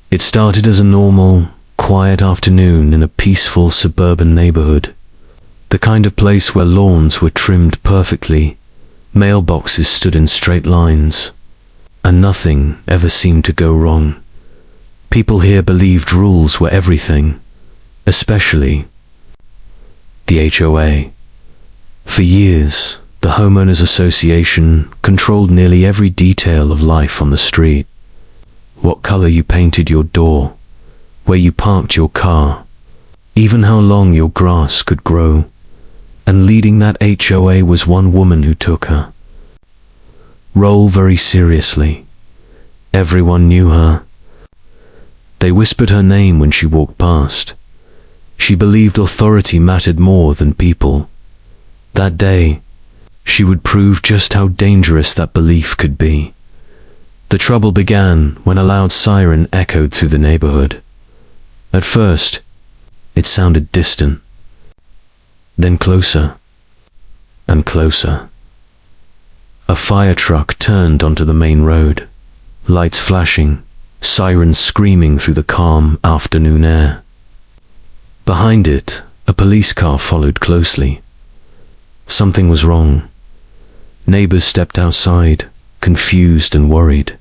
It started as a normal, quiet afternoon in a peaceful suburban neighborhood. The kind of place where lawns were trimmed perfectly, mailboxes stood in straight lines, and nothing ever seemed to go wrong. People here believed rules were everything, especially the HOA. For years, the Homeowners Association controlled nearly every detail of life on the street. What color you painted your door, where you parked your car, even how long your grass could grow. And leading that HOA was one woman who took her role very seriously. Everyone knew her. They whispered her name when she walked past. She believed authority mattered more than people. That day, she would prove just how dangerous that belief could be. The trouble began when a loud siren echoed through the neighborhood. At first, it sounded distant. Then closer and closer. A fire truck turned onto the main road, lights flashing, sirens screaming through the calm afternoon air. Behind it, a police car followed closely. Something was wrong. Neighbors stepped outside, confused and worried.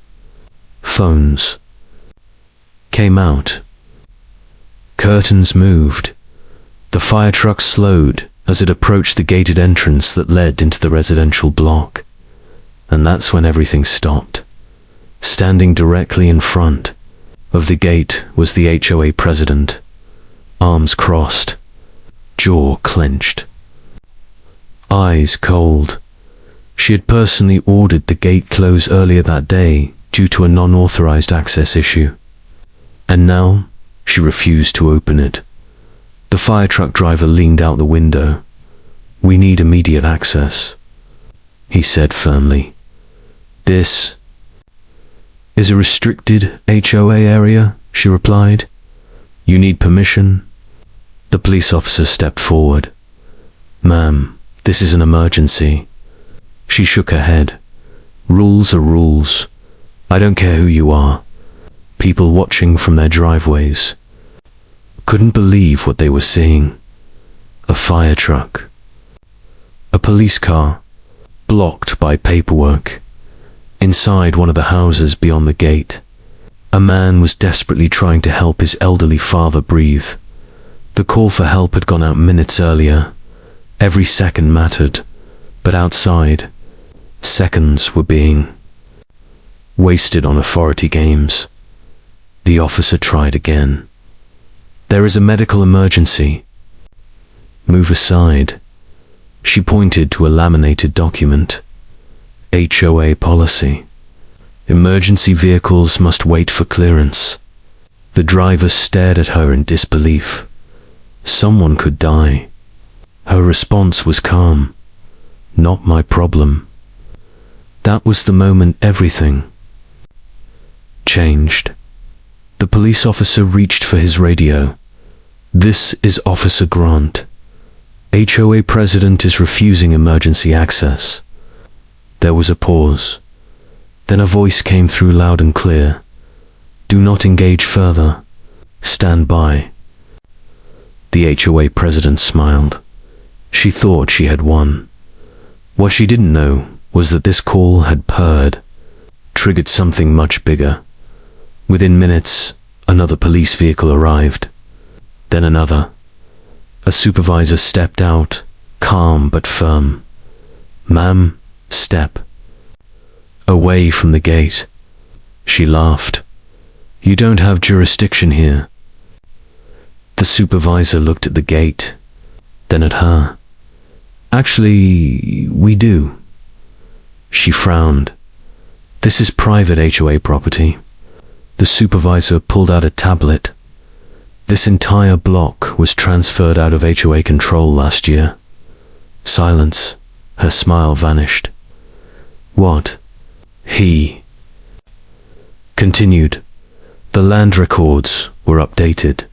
Phones came out. Curtains moved. The fire truck slowed as it approached the gated entrance that led into the residential block. And that's when everything stopped. Standing directly in front of the gate was the HOA president, arms crossed, jaw clenched, eyes cold. She had personally ordered the gate close earlier that day due to a non-authorized access issue. And now she refused to open it. The fire truck driver leaned out the window. "We need immediate access," he said firmly. "This is a restricted HOA area," she replied. "You need permission." The police officer stepped forward. "Ma'am, this is an emergency." She shook her head. "Rules are rules. I don't care who you are." People watching from their driveways couldn't believe what they were seeing. A fire truck. A police car, blocked by paperwork. Inside one of the houses beyond the gate, a man was desperately trying to help his elderly father breathe. The call for help had gone out minutes earlier. Every second mattered, but outside, seconds were being wasted on authority games. The officer tried again. "There is a medical emergency." "Move aside." She pointed to a laminated document. HOA policy. Emergency vehicles must wait for clearance. The driver stared at her in disbelief. Someone could die. Her response was calm. "Not my problem." That was the moment everything changed. The police officer reached for his radio. "This is Officer Grant. HOA president is refusing emergency access." There was a pause. Then a voice came through loud and clear. "Do not engage further. Stand by." The HOA president smiled. She thought she had won. What she didn't know was that this call had triggered something much bigger. Within minutes, another police vehicle arrived. Then another. A supervisor stepped out, calm but firm. "Ma'am, step away from the gate." She laughed. "You don't have jurisdiction here." The supervisor looked at the gate, then at her. "Actually, we do." She frowned. "This is private HOA property." The supervisor pulled out a tablet. This entire block was transferred out of HOA control last year. Silence. Her smile vanished. "What?" He continued. "The land records were updated.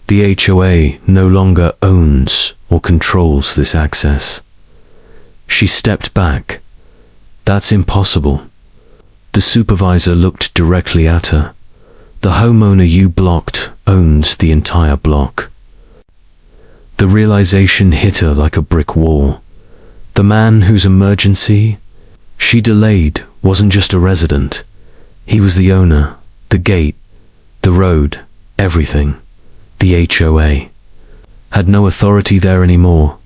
The HOA no longer owns or controls this access." She stepped back. "That's impossible." The supervisor looked directly at her. The homeowner you blocked owns the entire block. The realization hit her like a brick wall. The man whose emergency she delayed wasn't just a resident. He was the owner, the gate, the road, everything. The HOA had no authority there anymore.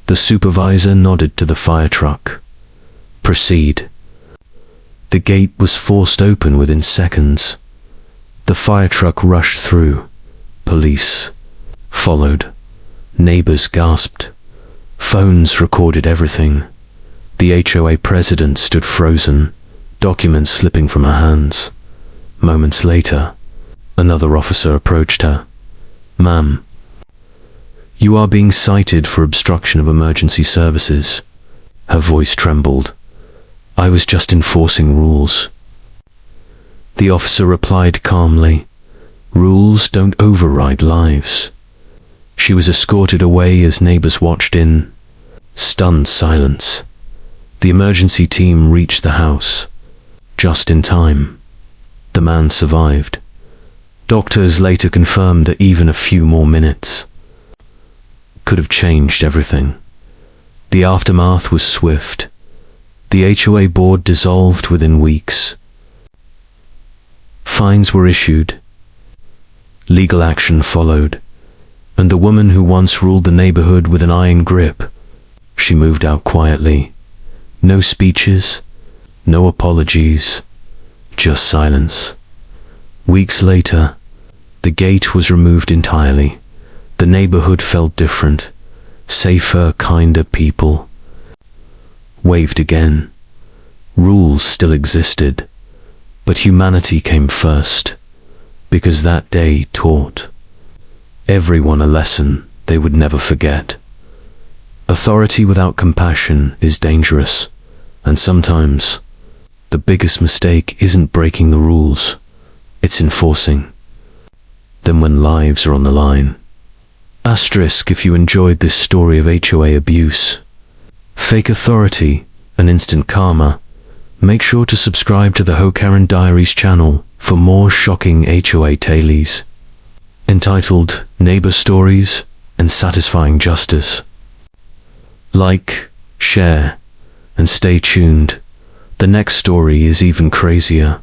The supervisor nodded to the fire truck. Proceed. The gate was forced open within seconds. The fire truck rushed through. Police followed. Neighbors gasped. Phones recorded everything. The HOA president stood frozen, documents slipping from her hands. Moments later, another officer approached her. "Ma'am, you are being cited for obstruction of emergency services." Her voice trembled. "I was just enforcing rules." The officer replied calmly, "Rules don't override lives." She was escorted away as neighbors watched in stunned silence. The emergency team reached the house just in time. The man survived. Doctors later confirmed that even a few more minutes could have changed everything. The aftermath was swift. The HOA board dissolved within weeks. Fines were issued. Legal action followed. And the woman who once ruled the neighborhood with an iron grip, she moved out quietly. No speeches, no apologies, just silence. Weeks later, the gate was removed entirely. The neighborhood felt different. Safer, kinder people waved again. Rules still existed, but humanity came first, because that day taught everyone a lesson they would never forget. Authority without compassion is dangerous, and sometimes the biggest mistake isn't breaking the rules, it's enforcing them when lives are on the line. Asterisk if you enjoyed this story of HOA abuse, fake authority, and instant karma, make sure to subscribe to the HOA Karen Diaries channel for more shocking HOA tales, entitled Neighbor Stories and Satisfying Justice. Like, share, and stay tuned. The next story is even crazier.